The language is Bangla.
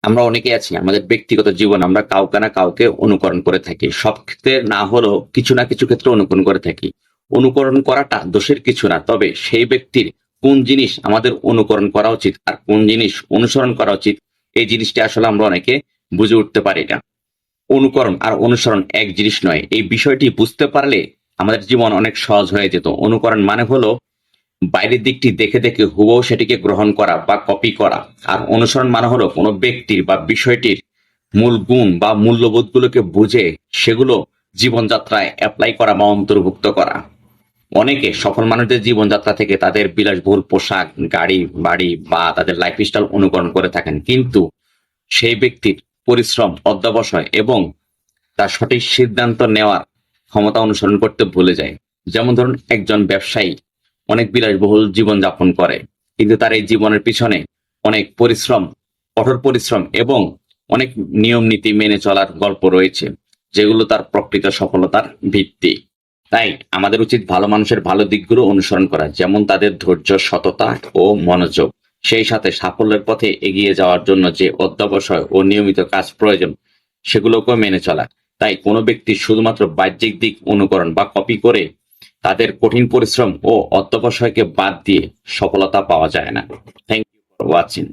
আমরা অনেকে আছি আমাদের ব্যক্তিগত জীবন আমরা কাউকে না কাউকে অনুকরণ করে থাকি, সব ক্ষেত্রে না হলেও কিছু না কিছু ক্ষেত্রে অনুকরণ করে থাকি। অনুকরণ করাটা দোষের কিছু না, তবে সেই ব্যক্তির কোন জিনিস আমাদের অনুকরণ করা উচিত আর কোন জিনিস অনুসরণ করা উচিত এই জিনিসটা আসলে আমরা অনেকে বুঝে উঠতে পারি না। অনুকরণ আর অনুসরণ এক জিনিস নয়, এই বিষয়টি বুঝতে পারলে আমাদের জীবন অনেক সহজ হয়ে যেত। অনুকরণ মানে হলো বাইরের দিকটি দেখে দেখে হুবহু সেটিকে গ্রহণ করা বা কপি করা। আর অনুসরণ মানে হলো কোনো ব্যক্তির বা বিষয়টির মূল গুণ বা মূল্যবোধগুলোকে বুঝে সেগুলো জীবনযাত্রায় অ্যাপ্লাই করা বা অন্তর্ভুক্ত করা। অনেকে সফল মানুষদের জীবনযাত্রা থেকে তাদের বিলাসবহুল পোশাক, গাড়ি, বাড়ি বা তাদের লাইফস্টাইল অনুকরণ করে থাকেন, কিন্তু সেই ব্যক্তির পরিশ্রম, অধ্যবসায় এবং তার সঠিক সিদ্ধান্ত নেওয়ার ক্ষমতা অনুসরণ করতে ভুলে যায়। যেমন ধরুন, একজন ব্যবসায়ী অনেক বিলাসবহুল জীবন যাপন করে, কিন্তু তার এই জীবনের পিছনে অনেক পরিশ্রম, কঠোর পরিশ্রম এবং অনেক নিয়ম নীতি মেনে চলার গল্প রয়েছে, যেগুলো তার প্রকৃত সফলতার ভিত্তি। তাই আমাদের উচিত ভালো মানুষের ভালো দিকগুলো অনুসরণ করা, যেমন তাদের ধৈর্য, সততা ও মনোযোগ। সেই সাথে সাফল্যের পথে এগিয়ে যাওয়ার জন্য যে অধ্যবসায় ও নিয়মিত কাজ প্রয়োজন সেগুলোকেও মেনে চলা। তাই কোনো ব্যক্তি শুধুমাত্র বাহ্যিক দিক অনুকরণ বা কপি করে তাদের কঠিন পরিশ্রম ও অধ্যবসায়কে বাদ দিয়ে সফলতা পাওয়া যায় না। Thank you for watching.